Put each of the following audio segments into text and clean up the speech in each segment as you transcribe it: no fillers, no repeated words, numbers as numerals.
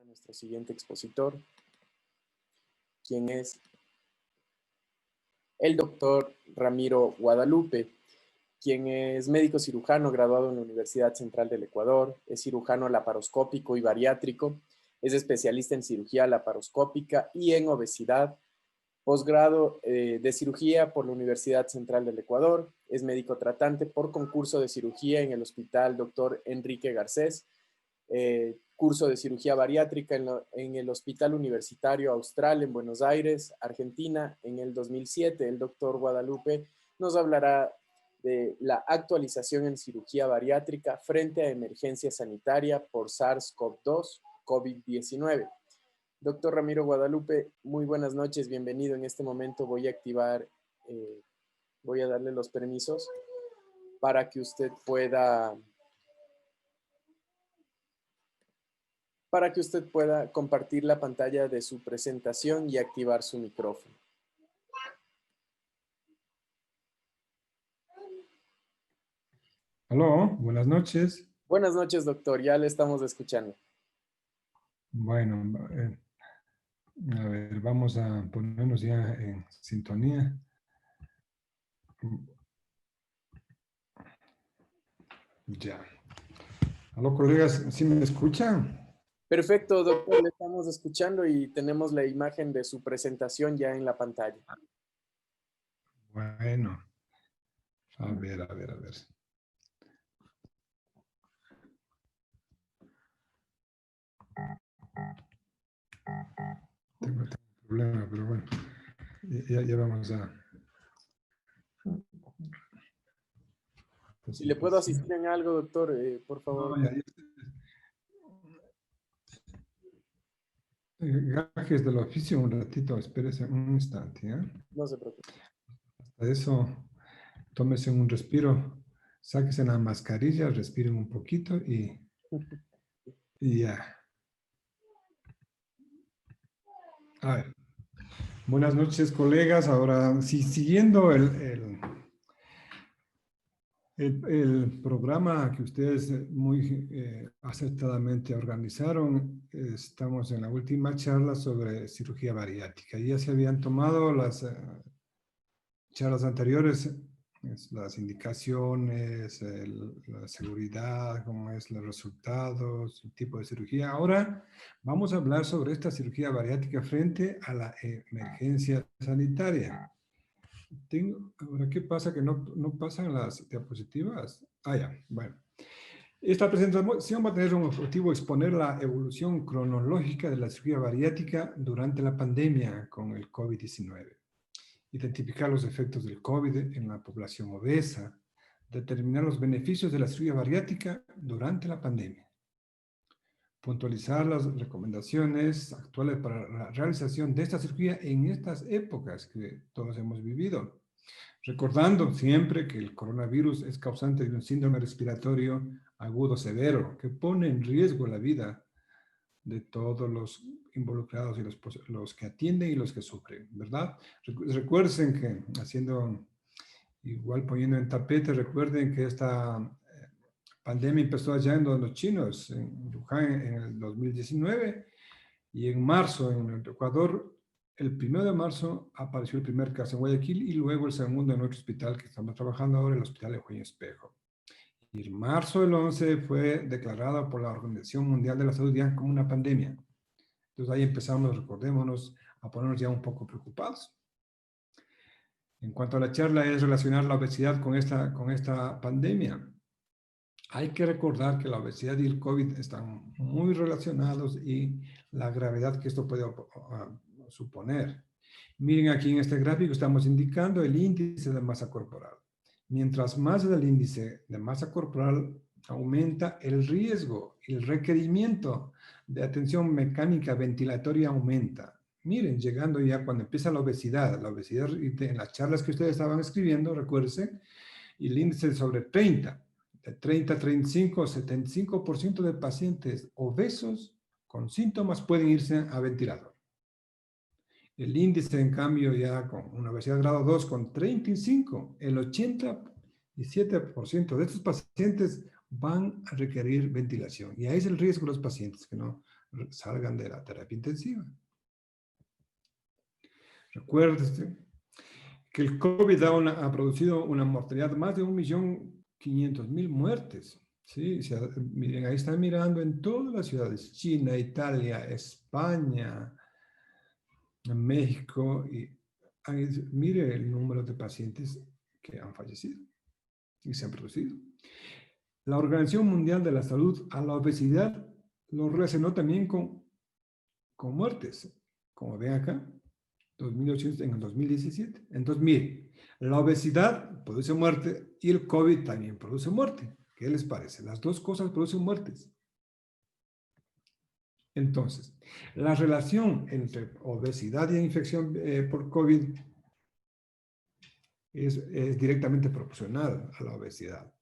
nuestro siguiente expositor, quien es el doctor Ramiro Guadalupe, quien es médico cirujano graduado en la Universidad Central del Ecuador, es cirujano laparoscópico y bariátrico, es especialista en cirugía laparoscópica y en obesidad, posgrado de cirugía por la Universidad Central del Ecuador, es médico tratante por concurso de cirugía en el Hospital Dr. Enrique Garcés, curso de cirugía bariátrica en el Hospital Universitario Austral en Buenos Aires, Argentina, en el 2007. El doctor Guadalupe nos hablará de la actualización en cirugía bariátrica frente a emergencia sanitaria por SARS-CoV-2, COVID-19. Doctor Ramiro Guadalupe, muy buenas noches, bienvenido. En este momento voy a activar, voy a darle los permisos para que usted pueda compartir la pantalla de su presentación y activar su micrófono. Aló, buenas noches. Buenas noches, doctor. Ya le estamos escuchando. Bueno, a ver, vamos a ponernos ya en sintonía. Ya. Aló, colegas, ¿sí me escuchan? Perfecto, doctor. Le estamos escuchando y tenemos la imagen de su presentación ya en la pantalla. Bueno. A ver. Tengo un problema, pero bueno. Ya vamos a... Si le puedo asistir en algo, doctor, por favor. No, gajes del oficio un ratito, espérese un instante, ¿eh? No se preocupe. Hasta eso, tómese un respiro, sáquese la mascarilla, respiren un poquito y ya. A ver. Buenas noches, colegas. Ahora, sí, siguiendo el programa que ustedes muy acertadamente organizaron, estamos en la última charla sobre cirugía bariátrica. Ya se habían tomado las charlas anteriores, las indicaciones, la seguridad, cómo es los resultados, el tipo de cirugía. Ahora vamos a hablar sobre esta cirugía bariátrica frente a la emergencia sanitaria. Ahora, ¿qué pasa? Que no pasan las diapositivas. Ya, bueno. Esta presentación va a tener un objetivo: exponer la evolución cronológica de la cirugía bariátrica durante la pandemia con el COVID-19. Identificar los efectos del COVID en la población obesa. Determinar los beneficios de la cirugía bariátrica durante la pandemia. Puntualizar las recomendaciones actuales para la realización de esta cirugía en estas épocas que todos hemos vivido. Recordando siempre que el coronavirus es causante de un síndrome respiratorio agudo severo que pone en riesgo la vida de todos los involucrados y los que atienden y los que sufren, ¿verdad? Recuerden que, poniendo en tapete, recuerden que esta pandemia empezó allá en los chinos, en Wuhan en el 2019, y en marzo en el Ecuador, el 1 de marzo apareció el primer caso en Guayaquil y luego el segundo en nuestro hospital que estamos trabajando ahora, el Hospital de Juan Espejo. Y en marzo del 11 fue declarada por la Organización Mundial de la Salud ya como una pandemia. Entonces ahí empezamos, recordémonos, a ponernos ya un poco preocupados. En cuanto a la charla, es relacionar la obesidad con esta pandemia. Hay que recordar que la obesidad y el COVID están muy relacionados y la gravedad que esto puede suponer. Miren aquí en este gráfico estamos indicando el índice de masa corporal. Mientras más el índice de masa corporal aumenta, el riesgo y el requerimiento de atención mecánica ventilatoria aumenta. Miren, llegando ya cuando empieza la obesidad en las charlas que ustedes estaban escribiendo, recuérdense, y el índice sobre 30, de 30 a 35, 75% de pacientes obesos con síntomas pueden irse a ventilador. El índice, en cambio, ya con una obesidad grado 2 con 35, el 87% de estos pacientes van a requerir ventilación. Y ahí es el riesgo de los pacientes, que no salgan de la terapia intensiva. Recuérdese que el COVID ha producido una mortalidad de más de 1.500.000 muertes. ¿Sí? Miren, ahí están mirando en todas las ciudades, China, Italia, España, México, y mire el número de pacientes que han fallecido y se han producido. La Organización Mundial de la Salud a la obesidad lo relacionó también con muertes, como ven acá, 2.800 en el 2017. Entonces, mire, la obesidad produce muerte y el COVID también produce muerte. ¿Qué les parece? Las dos cosas producen muertes. Entonces, la relación entre obesidad y infección por COVID es directamente proporcional a la obesidad.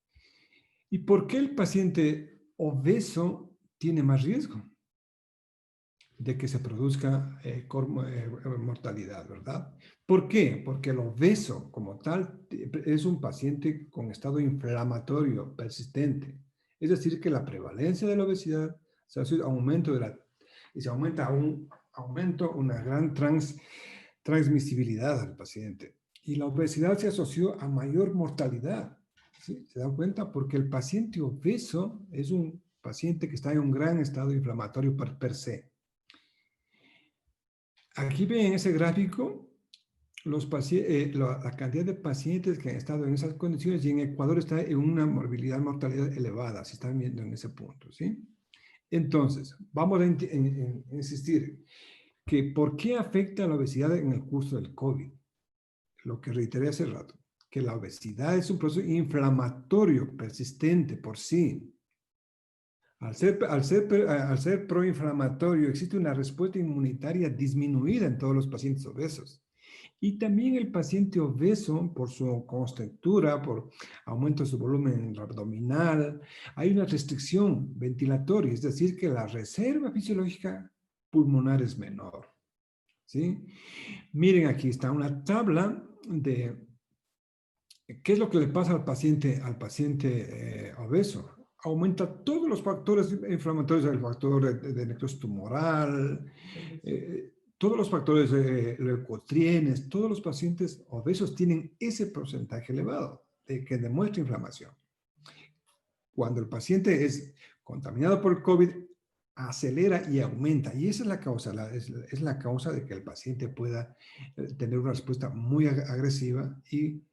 ¿Y por qué el paciente obeso tiene más riesgo de que se produzca mortalidad, verdad? ¿Por qué? Porque el obeso como tal es un paciente con estado inflamatorio persistente. Es decir, que la prevalencia de la obesidad se hace un aumento y se aumenta una gran transmisibilidad al paciente. Y la obesidad se asoció a mayor mortalidad. ¿Sí? ¿Se dan cuenta? Porque el paciente obeso es un paciente que está en un gran estado inflamatorio per se. Aquí ven en ese gráfico la cantidad de pacientes que han estado en esas condiciones, y en Ecuador está en una mortalidad elevada, si están viendo en ese punto, ¿sí? Entonces, vamos a insistir que ¿por qué afecta la obesidad en el curso del COVID? Lo que reiteré hace rato, que la obesidad es un proceso inflamatorio persistente por sí. Al ser proinflamatorio, existe una respuesta inmunitaria disminuida en todos los pacientes obesos. Y también el paciente obeso, por su contextura, por aumento de su volumen abdominal, hay una restricción ventilatoria, es decir, que la reserva fisiológica pulmonar es menor. ¿Sí? Miren, aquí está una tabla de qué es lo que le pasa al paciente obeso. Aumenta todos los factores inflamatorios, el factor de necrosis tumoral, todos los factores leucotrienes, todos los pacientes obesos tienen ese porcentaje elevado que demuestra inflamación. Cuando el paciente es contaminado por el COVID, acelera y aumenta. Y esa es la causa, es la causa de que el paciente pueda tener una respuesta muy agresiva y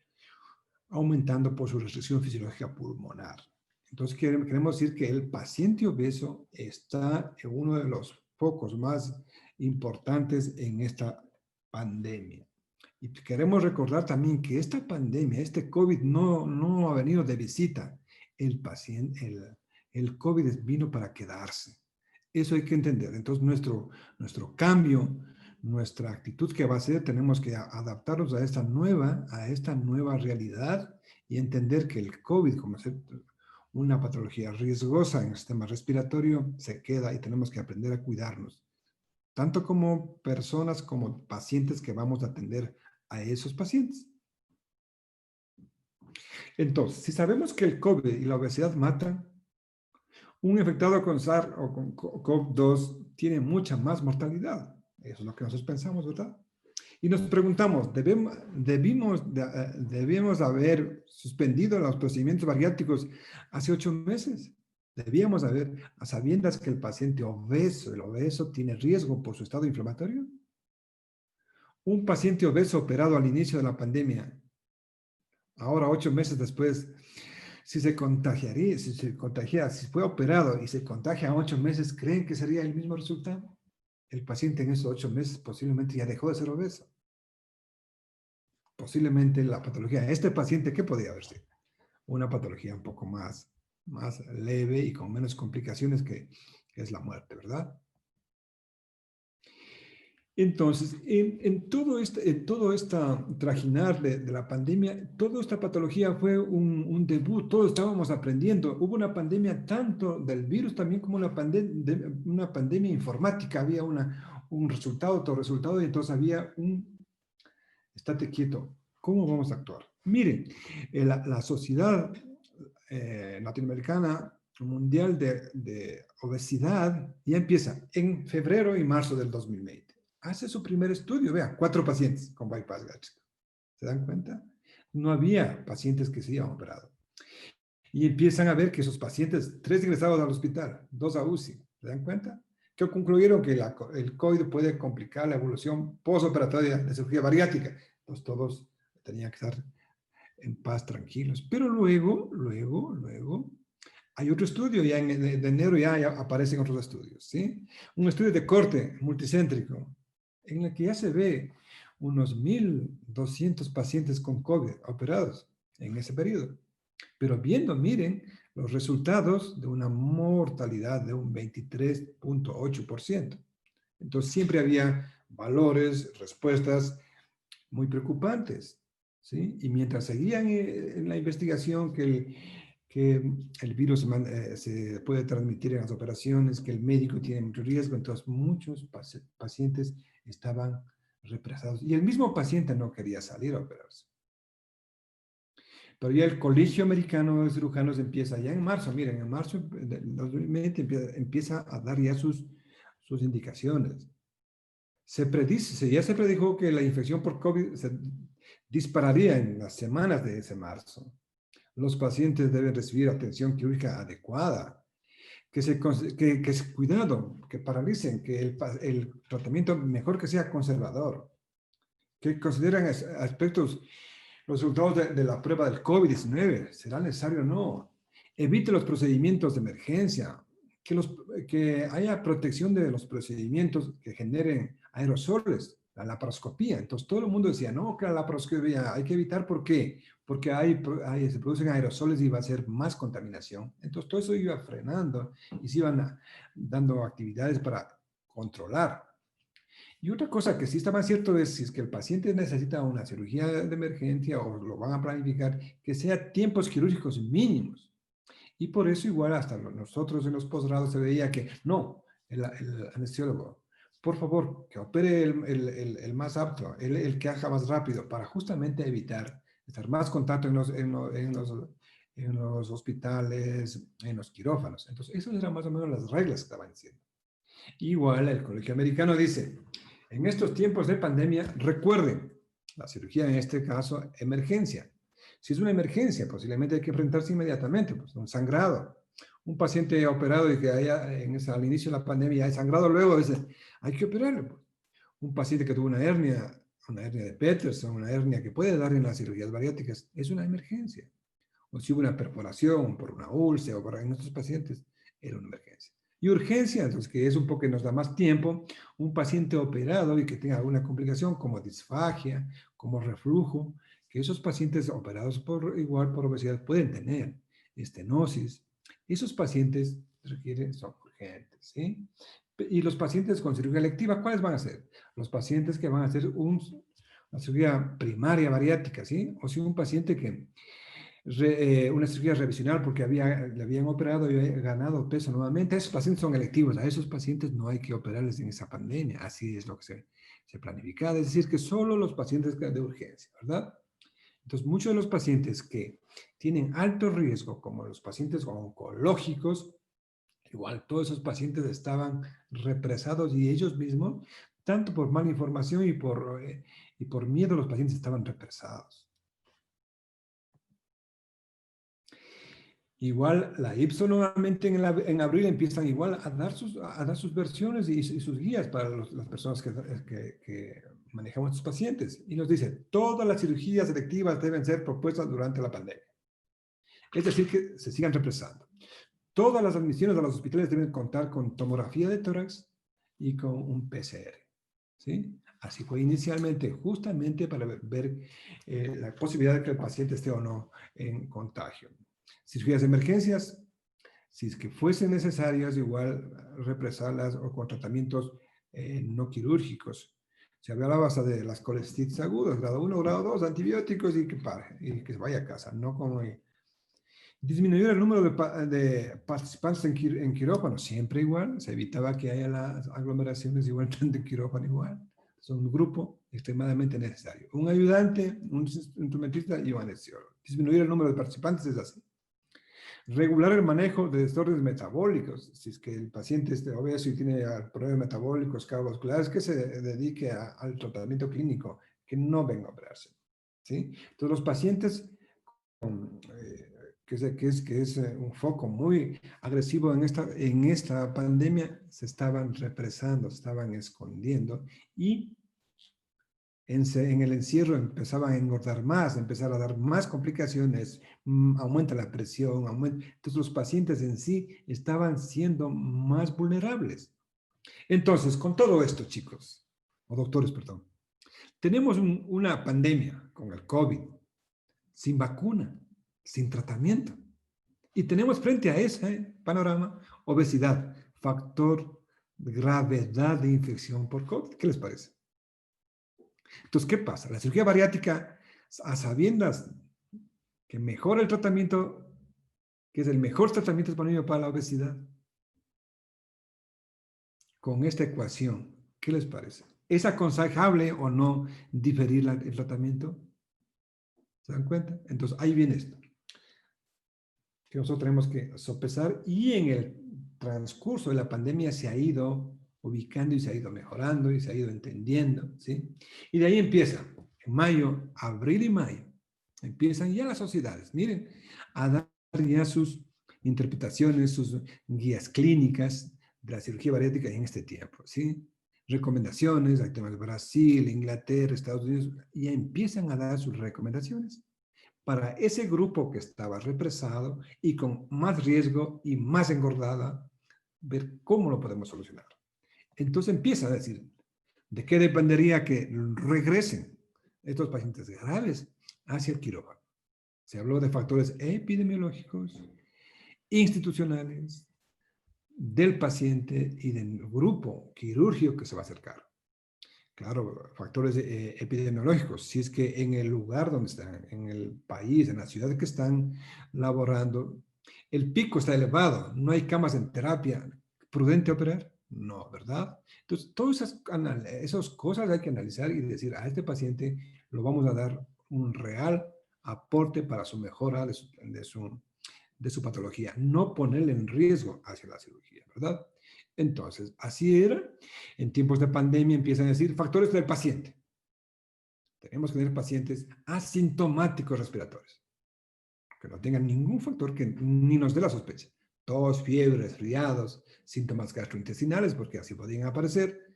aumentando por su restricción fisiológica pulmonar. Entonces, queremos decir que el paciente obeso está en uno de los focos más importantes en esta pandemia. Y queremos recordar también que esta pandemia, este COVID, no ha venido de visita. El COVID vino para quedarse. Eso hay que entender. Entonces, nuestro cambio, nuestra actitud que va a ser, tenemos que adaptarnos a esta nueva realidad y entender que el COVID, como es una patología riesgosa en el sistema respiratorio, se queda y tenemos que aprender a cuidarnos, tanto como personas como pacientes que vamos a atender a esos pacientes. Entonces, si sabemos que el COVID y la obesidad matan, un infectado con SARS o con CoV-2 tiene mucha más mortalidad. Eso es lo que nosotros pensamos, ¿verdad? Y nos preguntamos, ¿debíamos haber suspendido los procedimientos bariátricos hace 8 meses? ¿Debíamos haber, a sabiendas que el paciente el obeso tiene riesgo por su estado inflamatorio? Un paciente obeso operado al inicio de la pandemia, ahora 8 meses después, si fue operado y se contagia a 8 meses, ¿creen que sería el mismo resultado? El paciente en esos 8 meses posiblemente ya dejó de ser obeso. Posiblemente la patología de este paciente, ¿qué podría haber sido? Una patología un poco más leve y con menos complicaciones que es la muerte, ¿verdad? Entonces, en todo esta trajinar de la pandemia, toda esta patología fue un debut, todos estábamos aprendiendo. Hubo una pandemia tanto del virus también como una pandemia informática. Había un resultado, otro resultado, y entonces había estate quieto, ¿cómo vamos a actuar? Miren, la sociedad latinoamericana mundial de obesidad ya empieza en febrero y marzo del 2020. Hace su primer estudio, vean, 4 pacientes con bypass gástrico. ¿Se dan cuenta? No había pacientes que se habían operado. Y empiezan a ver que esos pacientes, 3 ingresados al hospital, 2 a UCI, ¿se dan cuenta? Que concluyeron que el COVID puede complicar la evolución postoperatoria de cirugía bariátrica. Pues todos tenían que estar en paz, tranquilos. Pero luego, hay otro estudio, ya de enero ya aparecen otros estudios, ¿sí? Un estudio de corte multicéntrico, en el que ya se ve unos 1.200 pacientes con COVID operados en ese periodo. Pero viendo, miren, los resultados de una mortalidad de un 23.8%. Entonces siempre había valores, respuestas muy preocupantes, ¿sí? Y mientras seguían en la investigación que el virus se puede transmitir en las operaciones, que el médico tiene mucho riesgo, entonces muchos pacientes estaban represados. Y el mismo paciente no quería salir a operarse. Pero ya el Colegio Americano de Cirujanos empieza ya en marzo, miren, en marzo del 2020 empieza a dar ya sus indicaciones. Ya se predijo que la infección por COVID se dispararía en las semanas de ese marzo. Los pacientes deben recibir atención quirúrgica adecuada, cuidado, que paralicen, que el tratamiento mejor que sea conservador, que consideran aspectos, los resultados de la prueba del COVID-19, ¿será necesario o no? Evite los procedimientos de emergencia, que haya protección de los procedimientos que generen aerosoles, la laparoscopía. Entonces todo el mundo decía, no, que la laparoscopía hay que evitar, ¿por qué? Porque se producen aerosoles y va a ser más contaminación. Entonces todo eso iba frenando y se iban dando actividades para controlar. Y otra cosa que sí está más cierto es si es que el paciente necesita una cirugía de emergencia o lo van a planificar, que sea tiempos quirúrgicos mínimos. Y por eso igual hasta nosotros en los posgrados se veía que no, el anestesiólogo, por favor, que opere el más apto, el que haga más rápido, para justamente evitar estar más contacto en los hospitales, en los quirófanos. Entonces, esas eran más o menos las reglas que estaban diciendo. Igual el Colegio Americano dice, en estos tiempos de pandemia, recuerden, la cirugía en este caso, emergencia. Si es una emergencia, posiblemente hay que enfrentarse inmediatamente, pues un sangrado. Un paciente operado y que al inicio de la pandemia hay sangrado, luego hay que operarlo. Pues. Un paciente que tuvo una hernia de Peterson, una hernia que puede dar en las cirugías bariátricas, es una emergencia. O si hubo una perforación por una úlcera o en nuestros pacientes, era una emergencia. Y urgencia, entonces, que es un poco que nos da más tiempo, un paciente operado y que tenga alguna complicación como disfagia, como reflujo, que esos pacientes operados por obesidad pueden tener estenosis. Esos pacientes son urgentes, ¿sí? Y los pacientes con cirugía electiva, ¿cuáles van a ser? Los pacientes que van a hacer una cirugía primaria bariátrica, ¿sí? O si un paciente que una cirugía revisional porque le habían operado y había ganado peso nuevamente. Esos pacientes son electivos, a esos pacientes no hay que operarles en esa pandemia, así es lo que se planificaba, es decir, que solo los pacientes de urgencia, ¿verdad? Entonces, muchos de los pacientes que tienen alto riesgo, como los pacientes oncológicos, igual todos esos pacientes estaban represados y ellos mismos, tanto por mala información y por miedo, los pacientes estaban represados. Igual la IPSO nuevamente en abril empiezan igual a dar sus versiones y sus guías para las personas que manejamos a estos pacientes. Y nos dice, todas las cirugías selectivas deben ser propuestas durante la pandemia. Es decir, que se sigan represando. Todas las admisiones a los hospitales deben contar con tomografía de tórax y con un PCR. ¿Sí? Así fue inicialmente, justamente para ver la posibilidad de que el paciente esté o no en contagio. Cirugías de emergencias, si es que fuesen necesarias, igual represarlas o con tratamientos no quirúrgicos. Se hablaba hasta de las colestitis agudas, grado 1, grado 2, antibióticos y que se vaya a casa, no como disminuir el número de participantes en quirófano, siempre igual, se evitaba que haya las aglomeraciones igual de quirófano igual. Son un grupo extremadamente necesario. Un ayudante, un instrumentista y un anestesiólogo. Disminuir el número de participantes es así. Regular el manejo de desórdenes metabólicos. Si es que el paciente es obeso y tiene problemas metabólicos cardiovasculares, que se dedique al tratamiento clínico, que no venga a operarse. ¿Sí? Entonces, los pacientes que es un foco muy agresivo en esta pandemia, se estaban represando, se estaban escondiendo y en el encierro empezaban a engordar más, empezaron a dar más complicaciones, aumenta la presión, entonces los pacientes en sí estaban siendo más vulnerables. Entonces, con todo esto, chicos, o doctores, perdón, tenemos una pandemia con el COVID, sin vacuna, sin tratamiento. Y tenemos frente a ese panorama obesidad, factor de gravedad de infección por COVID. ¿Qué les parece? Entonces, ¿qué pasa? La cirugía bariátrica, a sabiendas que mejora el tratamiento, que es el mejor tratamiento disponible para la obesidad, con esta ecuación, ¿qué les parece? ¿Es aconsejable o no diferir el tratamiento? ¿Se dan cuenta? Entonces, ahí viene esto, que nosotros tenemos que sopesar y en el transcurso de la pandemia se ha ido ubicando y se ha ido mejorando y se ha ido entendiendo, ¿sí? Y de ahí empieza, en mayo, abril y mayo, empiezan ya las sociedades, miren, a dar ya sus interpretaciones, sus guías clínicas de la cirugía bariátrica en este tiempo, ¿sí? Recomendaciones, hay temas de Brasil, Inglaterra, Estados Unidos, ya empiezan a dar sus recomendaciones para ese grupo que estaba represado y con más riesgo y más engordada, ver cómo lo podemos solucionar. Entonces empieza a decir, ¿de qué dependería que regresen estos pacientes graves hacia el quirófano? Se habló de factores epidemiológicos, institucionales, del paciente y del grupo quirúrgico que se va a acercar. Claro, factores epidemiológicos. Si es que en el lugar donde están, en el país, en la ciudad que están laborando, el pico está elevado, no hay camas en terapia, ¿prudente operar? No, ¿verdad? Entonces, todas esas cosas hay que analizar y decir, a este paciente lo vamos a dar un real aporte para su mejora de su patología, no ponerle en riesgo hacia la cirugía, ¿verdad? Entonces, así era. En tiempos de pandemia empiezan a decir factores del paciente. Tenemos que tener pacientes asintomáticos respiratorios, que no tengan ningún factor que ni nos dé la sospecha. Tos, fiebre, resfriados, síntomas gastrointestinales, porque así podrían aparecer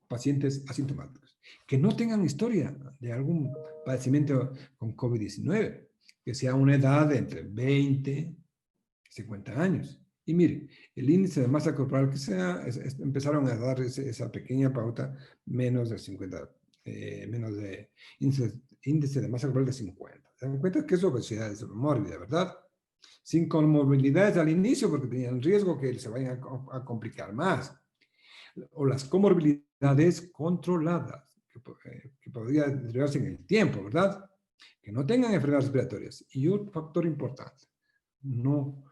pacientes asintomáticos. Que no tengan historia de algún padecimiento con COVID-19, que sea una edad de entre 20 y 50 años. Y mire, el índice de masa corporal que sea, empezaron a dar esa pequeña pauta, menos de 50, menos de índice de masa corporal de 50. ¿Se dan cuenta que es obesidad, es mórbida, verdad? Sin comorbilidades al inicio, porque tenían riesgo que se vayan a complicar más. O las comorbilidades controladas, que podría deteriorarse en el tiempo, ¿verdad? Que no tengan enfermedades respiratorias. Y un factor importante, no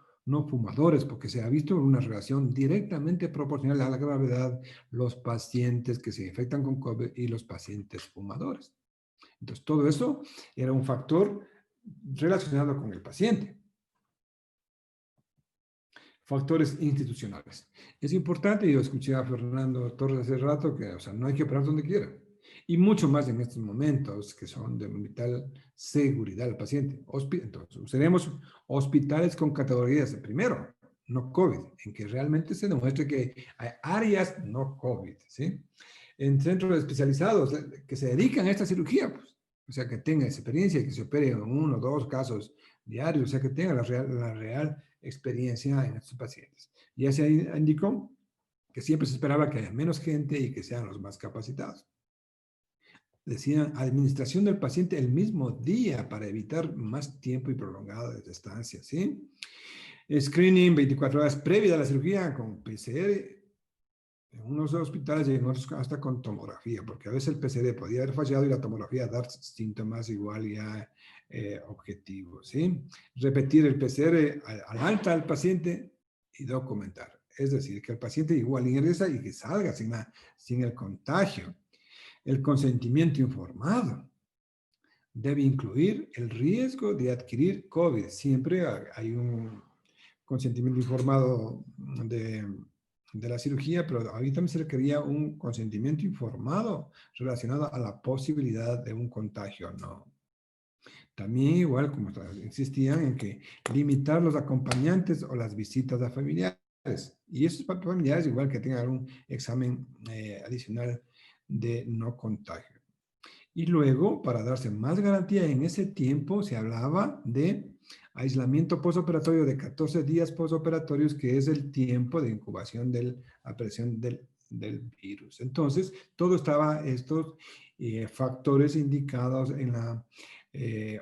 fumadores, porque se ha visto una relación directamente proporcional a la gravedad los pacientes que se infectan con COVID y los pacientes fumadores. Entonces, todo eso era un factor relacionado con el paciente. Factores institucionales. Es importante, yo escuché a Fernando Torres hace rato, que o sea, no hay que operar donde quiera. Y mucho más en estos momentos que son de vital seguridad al paciente. Entonces, usaremos hospitales con categorías de primero, no COVID, en que realmente se demuestre que hay áreas no COVID, ¿sí? En centros especializados que se dedican a esta cirugía, pues, o sea, que tengan experiencia, que se opere en 1 o 2 casos diarios, o sea, que tengan la real experiencia en estos pacientes. Ya se indicó que siempre se esperaba que haya menos gente y que sean los más capacitados. Decían, administración del paciente el mismo día para evitar más tiempo y prolongada de estancia, ¿sí? Screening 24 horas previa a la cirugía con PCR en unos hospitales y en otros hasta con tomografía, porque a veces el PCR podía haber fallado y la tomografía dar síntomas igual ya objetivos, ¿sí? Repetir el PCR al alta del paciente y documentar. Es decir, que el paciente igual ingresa y que salga sin el contagio. El consentimiento informado. debe incluir el riesgo de adquirir COVID. Siempre hay un consentimiento informado de la cirugía, pero ahí también se requería un consentimiento informado relacionado a la posibilidad de un contagio, ¿no? También igual, como insistían en que limitar los acompañantes o las visitas a familiares. Y esos familiares igual que tengan un examen adicional de no contagio. Y luego, para darse más garantía en ese tiempo, se hablaba de aislamiento postoperatorio de 14 días postoperatorios, que es el tiempo de incubación de la aparición del virus. Entonces, todo estaba estos factores indicados en la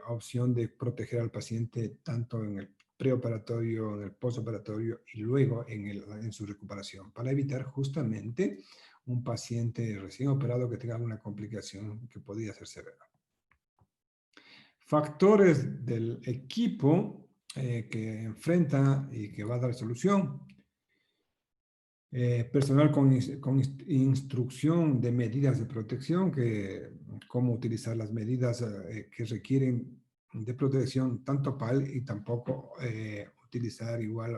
opción de proteger al paciente tanto en el preoperatorio, en el postoperatorio y luego en su recuperación, para evitar justamente un paciente recién operado que tenga una complicación que podría ser severa. Factores del equipo que enfrenta y que va a dar solución. Personal con instrucción de medidas de protección, cómo utilizar las medidas que requieren de protección, tanto PAL y tampoco utilizar igual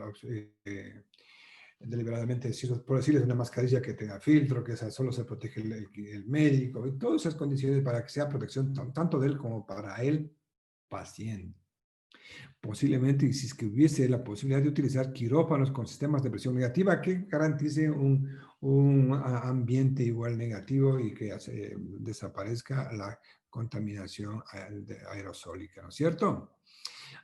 deliberadamente, por decirles una mascarilla que tenga filtro, que solo se protege el médico, y todas esas condiciones para que sea protección tanto de él como para el paciente. Posiblemente, si es que hubiese la posibilidad de utilizar quirófanos con sistemas de presión negativa que garanticen un ambiente igual negativo y que desaparezca la contaminación aerosólica, ¿no es cierto?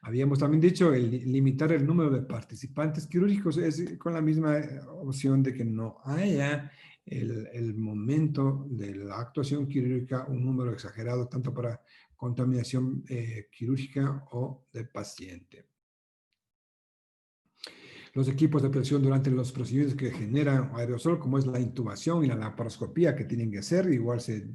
Habíamos también dicho limitar el número de participantes quirúrgicos es con la misma opción de que no haya el momento de la actuación quirúrgica un número exagerado tanto para contaminación quirúrgica o del paciente. Los equipos de presión durante los procedimientos que generan aerosol, como es la intubación y la laparoscopía que tienen que hacer, igual se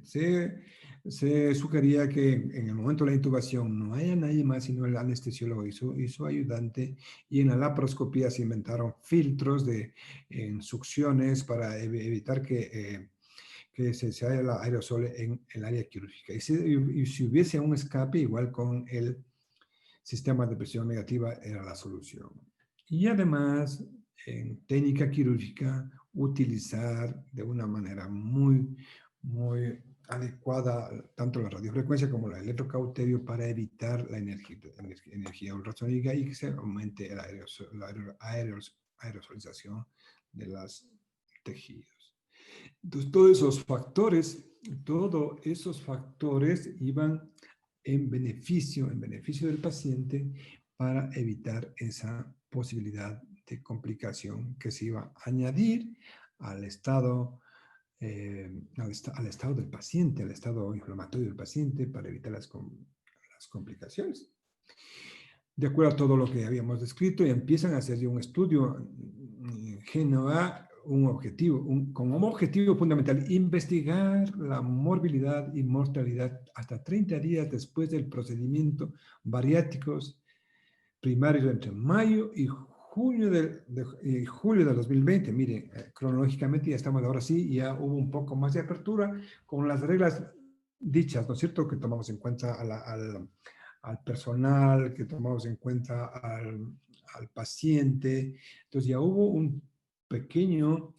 sugería que en el momento de la intubación no haya nadie más sino el anestesiólogo y su ayudante, y en la laparoscopía se inventaron filtros en succiones para evitar que se haya el aerosol en el área quirúrgica. Y si hubiese un escape, igual con el sistema de presión negativa era la solución. Y además, en técnica quirúrgica, utilizar de una manera muy adecuada tanto la radiofrecuencia como la electrocauterio para evitar la energía ultrasónica y que se aumente la aerosolización de los tejidos. Entonces, todos esos factores iban en beneficio del paciente para evitar esa posibilidad de complicación que se iba a añadir al estado del paciente, al estado inflamatorio del paciente para evitar las complicaciones. De acuerdo a todo lo que habíamos descrito, y empiezan a hacer un estudio en Génova, como objetivo fundamental, investigar la morbilidad y mortalidad hasta 30 días después del procedimiento bariátricos primarios entre mayo y julio del 2020. Miren, cronológicamente ya estamos ahora sí, ya hubo un poco más de apertura con las reglas dichas, ¿no es cierto? Que tomamos en cuenta al personal, que tomamos en cuenta al paciente. Entonces ya hubo un pequeño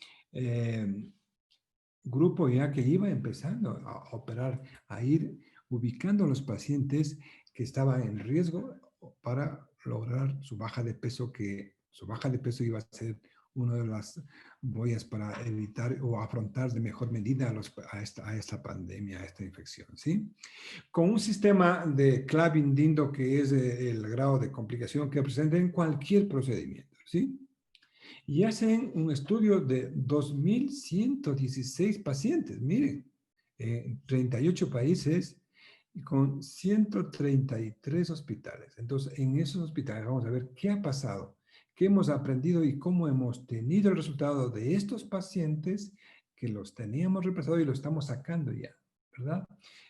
grupo ya que iba empezando a operar, a ir ubicando a los pacientes que estaban en riesgo para lograr su baja de peso, que su baja de peso iba a ser una de las boyas para evitar o afrontar de mejor medida a esta pandemia, a esta infección, ¿sí? Con un sistema de Clavin-Dindo, que es el grado de complicación que presenta en cualquier procedimiento, ¿sí? Y hacen un estudio de 2.116 pacientes, miren, en 38 países y con 133 hospitales. Entonces, en esos hospitales vamos a ver qué ha pasado, qué hemos aprendido y cómo hemos tenido el resultado de estos pacientes que los teníamos repasados y los estamos sacando ya, ¿verdad?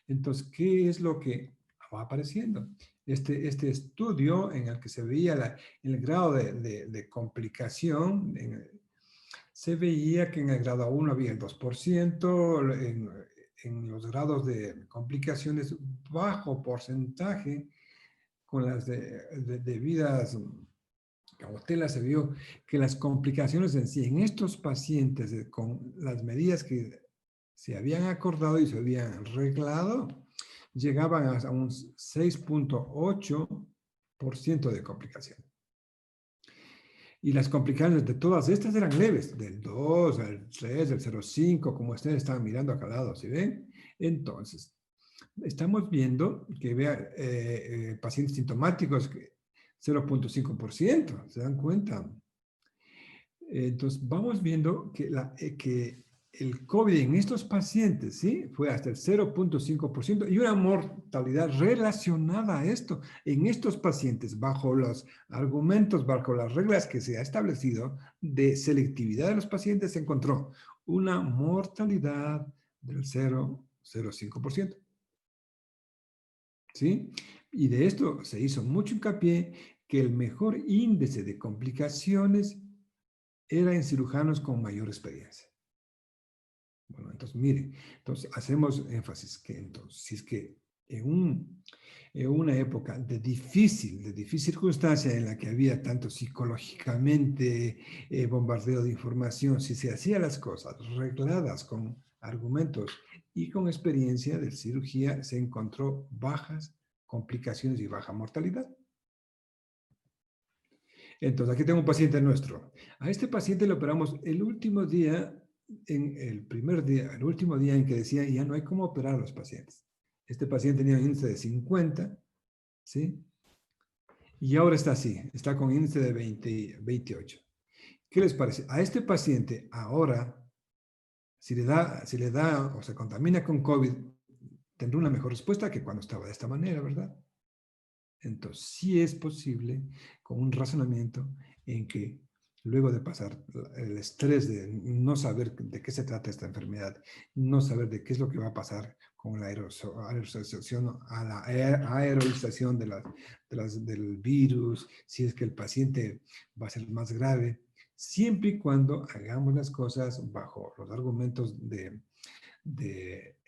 Entonces, ¿qué es lo que va apareciendo? Este estudio en el que se veía el grado de complicación, se veía que en el grado 1 había el 2%, en los grados de complicaciones bajo porcentaje con las debidas cautelas. Se vio que las complicaciones en sí, en estos pacientes con las medidas que se habían acordado y se habían reglado, llegaban a un 6.8% de complicaciones. Y las complicaciones de todas estas eran leves, del 2, al 3, del 0.5, como ustedes estaban mirando acá al lado, ¿sí ven? Entonces, estamos viendo que pacientes sintomáticos, 0.5%, ¿se dan cuenta? Entonces, vamos viendo que el COVID en estos pacientes, ¿sí? Fue hasta el 0.5% y una mortalidad relacionada a esto en estos pacientes bajo los argumentos, bajo las reglas que se ha establecido de selectividad de los pacientes, se encontró una mortalidad del 0.05%. ¿Sí? Y de esto se hizo mucho hincapié que el mejor índice de complicaciones era en cirujanos con mayor experiencia. Bueno, entonces, miren, entonces hacemos énfasis que entonces, si es que en una época de difícil circunstancia en la que había tanto psicológicamente bombardeo de información, si se hacían las cosas regladas con argumentos y con experiencia de cirugía, se encontró bajas complicaciones y baja mortalidad. Entonces, aquí tengo un paciente nuestro. A este paciente le operamos el último día, el último día en que decía, ya no hay cómo operar a los pacientes. Este paciente tenía un índice de 50, ¿sí? Y ahora está así, está con índice de 28. ¿Qué les parece? A este paciente ahora, si le da o se contamina con COVID, tendrá una mejor respuesta que cuando estaba de esta manera, ¿verdad? Entonces, sí es posible, con un razonamiento en que luego de pasar el estrés de no saber de qué se trata esta enfermedad, no saber de qué es lo que va a pasar con la aerolización del virus, si es que el paciente va a ser más grave, siempre y cuando hagamos las cosas bajo los argumentos de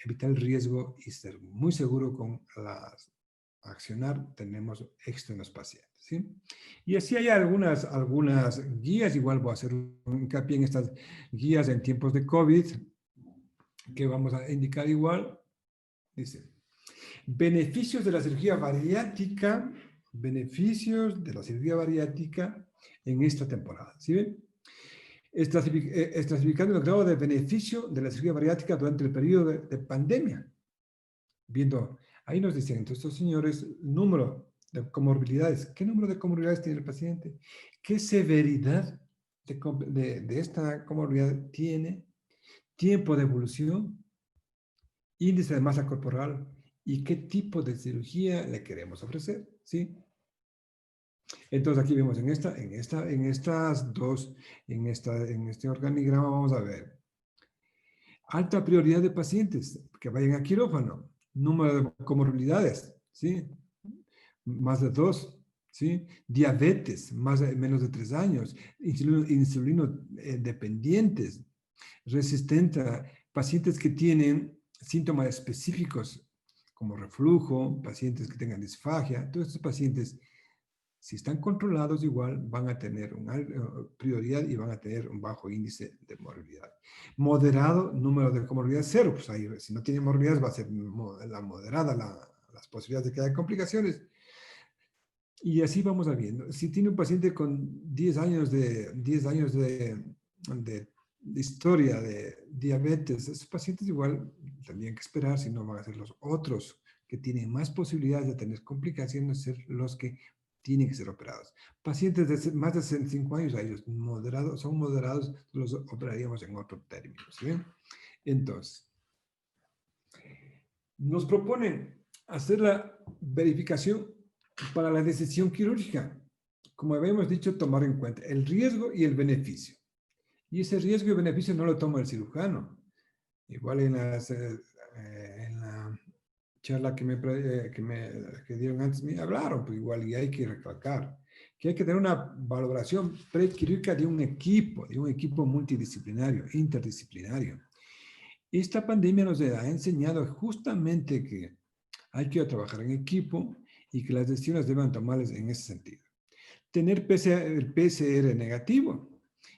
evitar el riesgo y ser muy seguro con accionar, tenemos éxito en los pacientes, ¿sí? Y así hay algunas guías, igual voy a hacer un hincapié en estas guías en tiempos de COVID, que vamos a indicar igual. Dice, beneficios de la cirugía bariátrica en esta temporada, ¿sí ven? Estratificando el grado de beneficio de la cirugía bariátrica durante el periodo de pandemia. Viendo, ahí nos dicen, entonces estos señores, número de comorbilidades. ¿Qué número de comorbilidades tiene el paciente? ¿Qué severidad de esta comorbilidad tiene? Tiempo de evolución, índice de masa corporal y qué tipo de cirugía le queremos ofrecer, ¿sí? Entonces aquí vemos en este organigrama vamos a ver alta prioridad de pacientes que vayan a quirófano, número de comorbilidades, ¿sí? Más de 2, ¿sí? Diabetes, menos de 3 años, insulino dependientes, resistentes, pacientes que tienen síntomas específicos como reflujo, pacientes que tengan disfagia, todos estos pacientes, si están controlados igual, van a tener una prioridad y van a tener un bajo índice de morbilidad. Moderado, número de comorbilidades 0, pues ahí, si no tiene morbilidades va a ser la moderada las posibilidades de que haya complicaciones. Y así vamos viendo. Si tiene un paciente con 10 años de historia de diabetes, esos pacientes igual tendrían que esperar, si no van a ser los otros que tienen más posibilidades de tener complicaciones, ser los que tienen que ser operados. Pacientes de más de 65 años, a ellos son moderados, los operaríamos en otro término, ¿sí? Entonces, nos proponen hacer la verificación para la decisión quirúrgica. Como habíamos dicho, tomar en cuenta el riesgo y el beneficio. Y ese riesgo y beneficio no lo toma el cirujano. Igual en la charla que dieron antes, me hablaron, pues igual, y hay que recalcar que hay que tener una valoración prequirúrgica de un equipo multidisciplinario, interdisciplinario. Esta pandemia nos ha enseñado justamente que hay que trabajar en equipo y que las decisiones deben tomarlas en ese sentido. Tener el PCR negativo.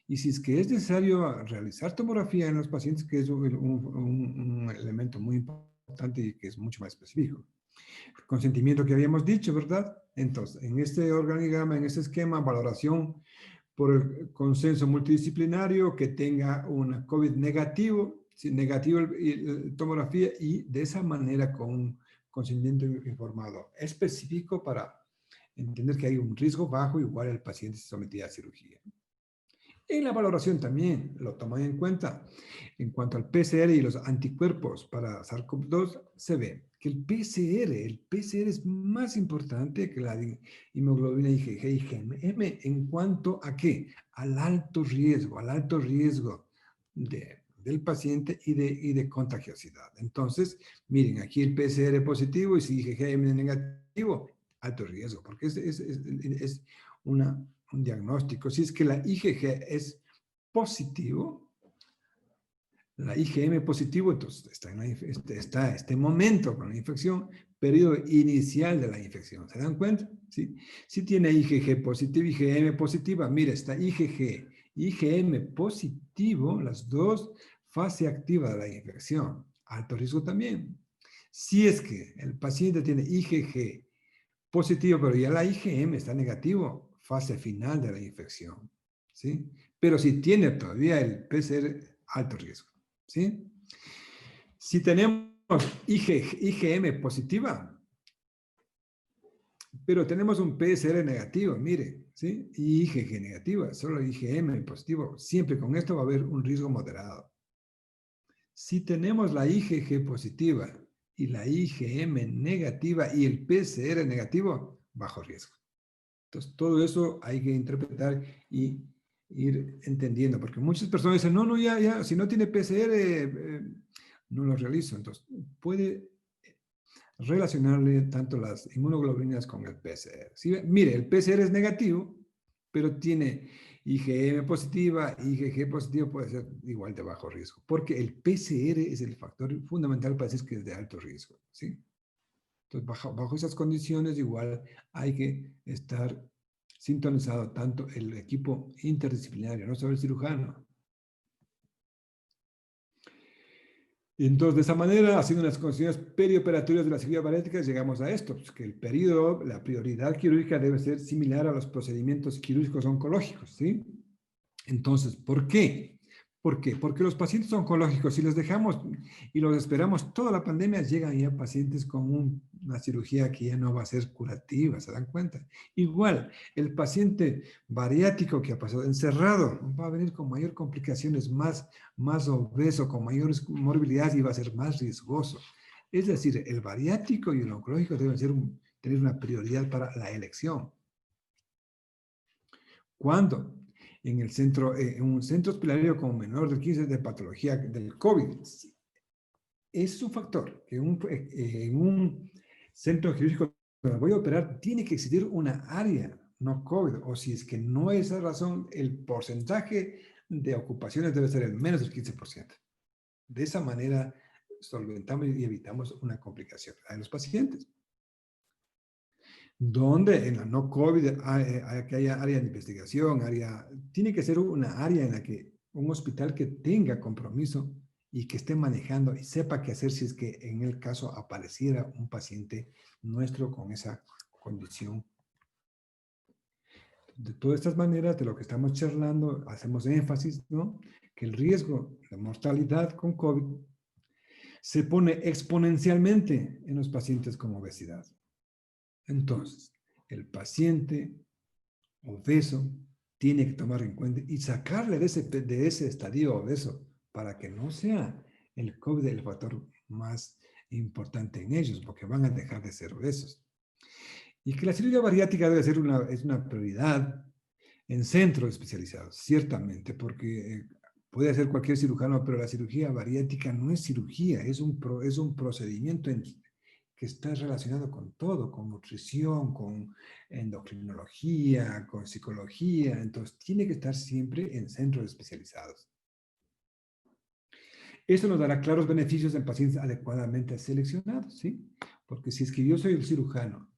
Y si es que es necesario realizar tomografía en los pacientes, que es un elemento muy importante y que es mucho más específico. Consentimiento que habíamos dicho, ¿verdad? Entonces, en este organigrama, en este esquema, valoración por el consenso multidisciplinario que tenga una COVID negativo, negativo tomografía y de esa manera con un consentimiento informado específico para entender que hay un riesgo bajo, igual el paciente se sometía a cirugía. En la valoración también lo toman en cuenta. En cuanto al PCR y los anticuerpos para SARS-CoV-2, se ve que el PCR es más importante que la hemoglobina IgG y IgM en cuanto a qué? Al alto riesgo del paciente y de contagiosidad. Entonces, miren, aquí el PCR positivo y si IgG negativo, alto riesgo, porque es un diagnóstico. Si es que la IgG es positivo, la IgM positivo, entonces está este momento con la infección, periodo inicial de la infección. ¿Se dan cuenta? ¿Sí? Si tiene IgG positivo, IgM positiva, mira, está IgG, IgM positivo, las dos, fase activa de la infección. Alto riesgo también. Si es que el paciente tiene IgG positivo, pero ya la IgM está negativo, fase final de la infección, ¿sí? Pero si tiene todavía el PCR, alto riesgo, ¿sí? Si tenemos IgM positiva, pero tenemos un PCR negativo, mire, ¿sí? Y IgG negativa, solo IgM positivo, siempre con esto va a haber un riesgo moderado. Si tenemos la IgG positiva y la IgM negativa y el PCR negativo, bajo riesgo. Entonces, todo eso hay que interpretar y ir entendiendo, porque muchas personas dicen, no, ya, si no tiene PCR, no lo realizo. Entonces, puede relacionarle tanto las inmunoglobulinas con el PCR. ¿Sí? Mire, el PCR es negativo, pero tiene IgM positiva, IgG positivo, puede ser igual de bajo riesgo, porque el PCR es el factor fundamental para decir que es de alto riesgo, ¿sí? Entonces, bajo esas condiciones, igual hay que estar sintonizado tanto el equipo interdisciplinario, no solo el cirujano. Y entonces, de esa manera, haciendo unas condiciones perioperatorias de la cirugía bariátrica, llegamos a esto, pues, que el periodo, la prioridad quirúrgica debe ser similar a los procedimientos quirúrgicos oncológicos, ¿sí? Entonces, ¿por qué? ¿Por qué? Porque los pacientes oncológicos, si los dejamos y los esperamos toda la pandemia, llegan ya pacientes con una cirugía que ya no va a ser curativa, ¿se dan cuenta? Igual, el paciente bariátrico que ha pasado encerrado va a venir con mayor complicaciones, más obeso, con mayores morbilidades y va a ser más riesgoso. Es decir, el bariátrico y el oncológico deben tener una prioridad para la elección. ¿Cuándo? En un centro hospitalario con menor de 15 de patología del COVID. Es un factor que en un centro quirúrgico donde voy a operar tiene que existir una área no COVID, o si es que no es esa razón, el porcentaje de ocupaciones debe ser el menos del 15%. De esa manera solventamos y evitamos una complicación en los pacientes. Donde en la no COVID que haya área de investigación, tiene que ser una área en la que un hospital que tenga compromiso y que esté manejando y sepa qué hacer si es que en el caso apareciera un paciente nuestro con esa condición. De todas estas maneras, de lo que estamos charlando, hacemos énfasis, ¿no? Que el riesgo de mortalidad con COVID se pone exponencialmente en los pacientes con obesidad. Entonces, el paciente obeso tiene que tomar en cuenta y sacarle de ese estadio obeso para que no sea el COVID el factor más importante en ellos, porque van a dejar de ser obesos. Y que la cirugía bariátrica debe ser es una prioridad en centros especializados, ciertamente, porque puede hacer cualquier cirujano, pero la cirugía bariátrica no es cirugía, es un procedimiento que está relacionado con todo, con nutrición, con endocrinología, con psicología, entonces tiene que estar siempre en centros especializados. Esto nos dará claros beneficios en pacientes adecuadamente seleccionados, ¿sí? Porque si es que yo soy el cirujano,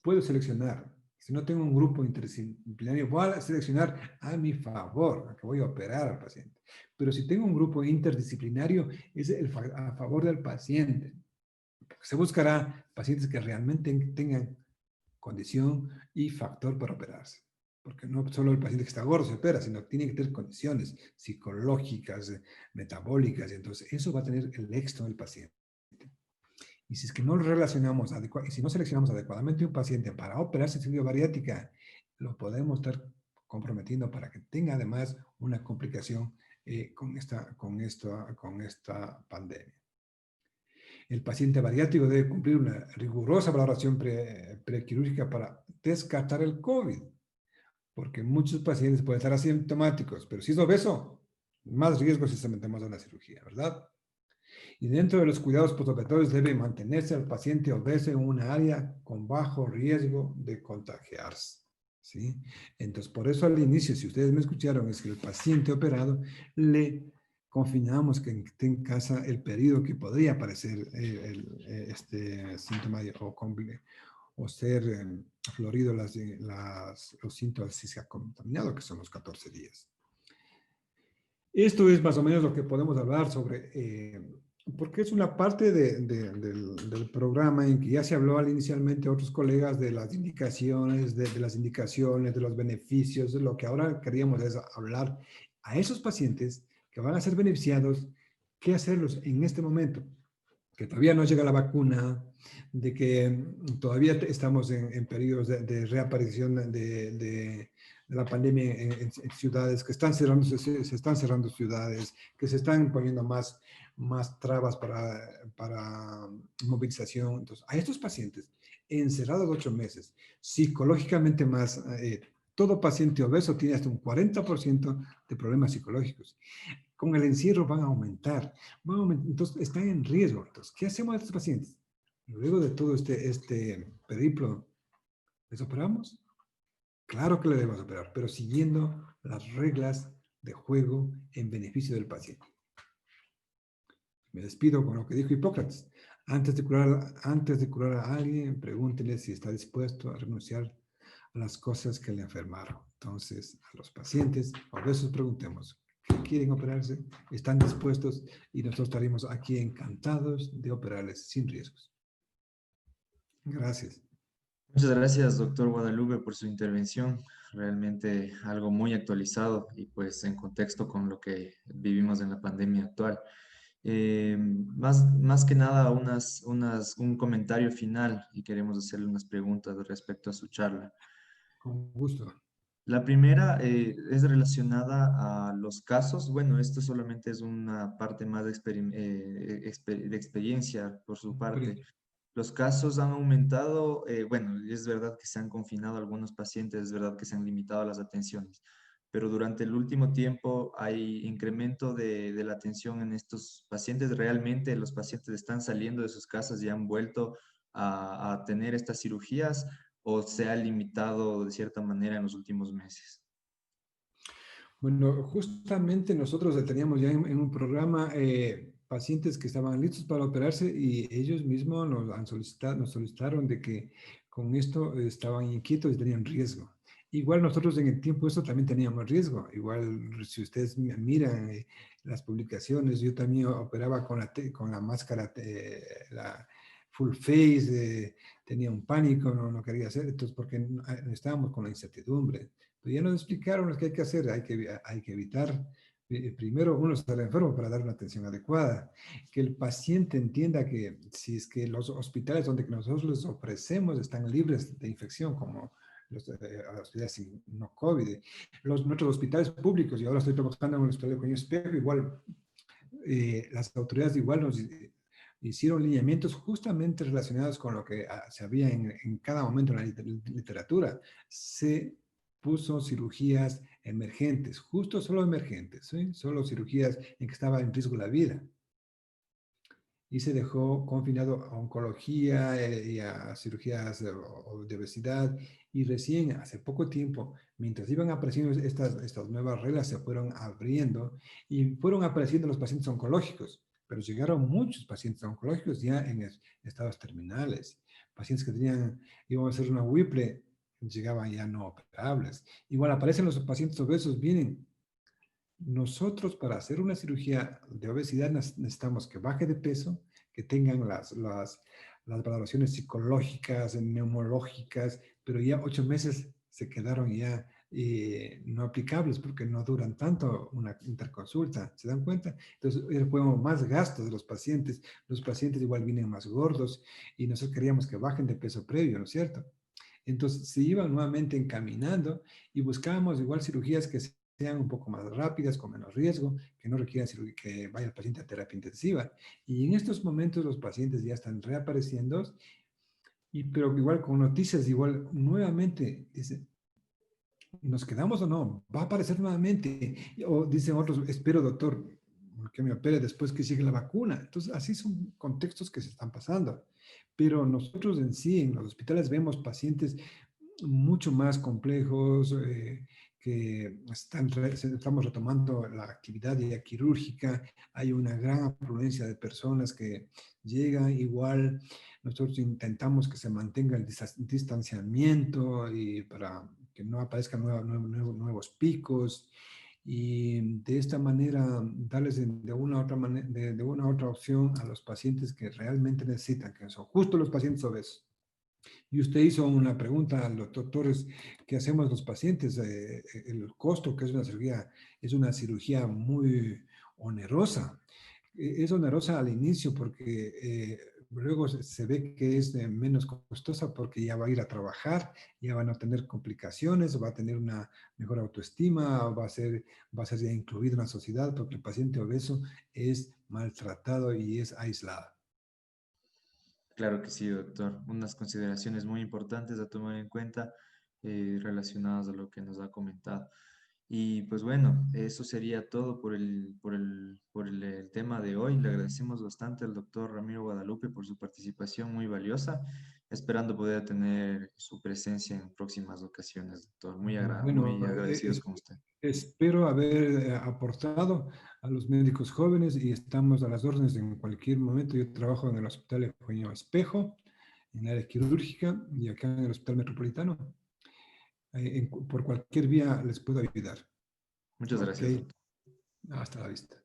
puedo seleccionar. Si no tengo un grupo interdisciplinario, voy a seleccionar a mi favor, a que voy a operar al paciente. Pero si tengo un grupo interdisciplinario, es a favor del paciente. Se buscará pacientes que realmente tengan condición y factor para operarse. Porque no solo el paciente que está gordo se opera, sino que tiene que tener condiciones psicológicas, metabólicas, y entonces eso va a tener el éxito del paciente. Y si es que no relacionamos y si no seleccionamos adecuadamente un paciente para operarse en cirugía bariátrica, lo podemos estar comprometiendo para que tenga además una complicación con esta pandemia. El paciente bariátrico debe cumplir una rigurosa valoración prequirúrgica para descartar el COVID, porque muchos pacientes pueden estar asintomáticos, pero si es obeso, más riesgo si sometemos a una cirugía, ¿verdad? Y dentro de los cuidados postoperatorios debe mantenerse al paciente obeso en una área con bajo riesgo de contagiarse, ¿sí? Entonces, por eso al inicio, si ustedes me escucharon, es que el paciente operado le confinamos que esté en casa el periodo que podría aparecer este síntoma o ser florido los síntomas si se ha contaminado, que son los 14 días. Esto es más o menos lo que podemos hablar sobre, porque es una parte del programa en que ya se habló inicialmente otros colegas de las indicaciones, de las indicaciones, de los beneficios, de lo que ahora queríamos es hablar a esos pacientes que van a ser beneficiados, qué hacerlos en este momento, que todavía no llega la vacuna, de que todavía estamos en periodos de reaparición de la pandemia en ciudades que están cerrando, se están cerrando ciudades, que se están poniendo más trabas para movilización. Entonces, a estos pacientes encerrados 8 meses, psicológicamente más, todo paciente obeso tiene hasta un 40% de problemas psicológicos. Con el encierro van a aumentar, entonces están en riesgo. Entonces, ¿qué hacemos a estos pacientes? Luego de todo este periplo, ¿les operamos? Claro que le debemos operar, pero siguiendo las reglas de juego en beneficio del paciente. Me despido con lo que dijo Hipócrates. Antes de curar a alguien, pregúntele si está dispuesto a renunciar a las cosas que le enfermaron. Entonces, a los pacientes obesos preguntemos, ¿quieren operarse? ¿Están dispuestos? Y nosotros estaremos aquí encantados de operarles sin riesgos. Gracias. Muchas gracias, doctor Guadalupe, por su intervención. Realmente algo muy actualizado y pues en contexto con lo que vivimos en la pandemia actual. Más que nada, un comentario final y queremos hacerle unas preguntas respecto a su charla. Con gusto. La primera es relacionada a los casos. Bueno, esto solamente es una parte más de experiencia por su parte. Los casos han aumentado, bueno, es verdad que se han confinado algunos pacientes, es verdad que se han limitado las atenciones, pero durante el último tiempo hay incremento de la atención en estos pacientes. Realmente los pacientes están saliendo de sus casas y han vuelto a tener estas cirugías o se ha limitado de cierta manera en los últimos meses. Bueno, justamente nosotros teníamos ya en un programa pacientes que estaban listos para operarse y ellos mismos nos solicitaron de que con esto estaban inquietos y tenían riesgo. Igual nosotros en el tiempo eso también teníamos riesgo. Igual si ustedes miran las publicaciones, yo también operaba con la máscara, la full face, tenía un pánico, no quería hacer, entonces porque estábamos con la incertidumbre. Pero ya nos explicaron lo que hay que hacer, hay que evitar, primero uno estar enfermo para dar una atención adecuada, que el paciente entienda que si es que los hospitales donde nosotros les ofrecemos están libres de infección, como los hospitales no COVID, nuestros hospitales públicos, y ahora estoy trabajando en un hospital de Coño Espejo, igual las autoridades igual nos hicieron lineamientos justamente relacionados con lo que se había en cada momento en la literatura. Se puso cirugías emergentes, justo solo emergentes, ¿sí? Solo cirugías en que estaba en riesgo la vida. y se dejó confinado a oncología y a cirugías de obesidad. Y recién, hace poco tiempo, mientras iban apareciendo estas nuevas reglas, se fueron abriendo y fueron apareciendo los pacientes oncológicos, pero llegaron muchos pacientes oncológicos ya en estados terminales, pacientes que tenían, íbamos a hacer una Whipple, llegaban ya no operables. Igual aparecen los pacientes obesos, vienen. Nosotros para hacer una cirugía de obesidad necesitamos que baje de peso, que tengan las valoraciones psicológicas, neumológicas, pero ya 8 meses se quedaron ya no aplicables porque no duran tanto una interconsulta, ¿se dan cuenta? Entonces, fue más gastos de los pacientes igual vienen más gordos y nosotros queríamos que bajen de peso previo, ¿no es cierto? Entonces se iban nuevamente encaminando y buscábamos igual cirugías que sean un poco más rápidas, con menos riesgo, que no requieran que vaya el paciente a terapia intensiva. Y en estos momentos los pacientes ya están reapareciendo, pero igual con noticias, igual nuevamente, dice, ¿nos quedamos o no? ¿Va a aparecer nuevamente? O dicen otros, espero doctor, que me opere después que llegue la vacuna. Entonces, así son contextos que se están pasando. Pero nosotros en sí, en los hospitales, vemos pacientes mucho más complejos, que estamos retomando la actividad ya quirúrgica, hay una gran afluencia de personas que llegan igual, nosotros intentamos que se mantenga el distanciamiento y para que no aparezcan nuevos picos y de esta manera darles de una u otra manera, de una u otra opción a los pacientes que realmente necesitan, que son justo los pacientes obesos. Y usted hizo una pregunta a los doctores que hacemos los pacientes, el costo que es una cirugía muy onerosa. Es onerosa al inicio porque luego se ve que es menos costosa porque ya va a ir a trabajar, ya van a tener complicaciones, va a tener una mejor autoestima, va a ser ya incluido en la sociedad porque el paciente obeso es maltratado y es aislado. Claro que sí, doctor. Unas consideraciones muy importantes a tomar en cuenta relacionadas a lo que nos ha comentado. Y pues bueno, eso sería todo por el tema de hoy. Le agradecemos bastante al doctor Ramiro Guadalupe por su participación muy valiosa, esperando poder tener su presencia en próximas ocasiones, doctor. Bueno, Muy agradecidos con usted. espero haber aportado a los médicos jóvenes y estamos a las órdenes en cualquier momento. Yo trabajo en el Hospital Eugenio Espejo, en el área quirúrgica y acá en el Hospital Metropolitano. Por cualquier vía les puedo ayudar. Muchas Ok, gracias, doctor. hasta la vista.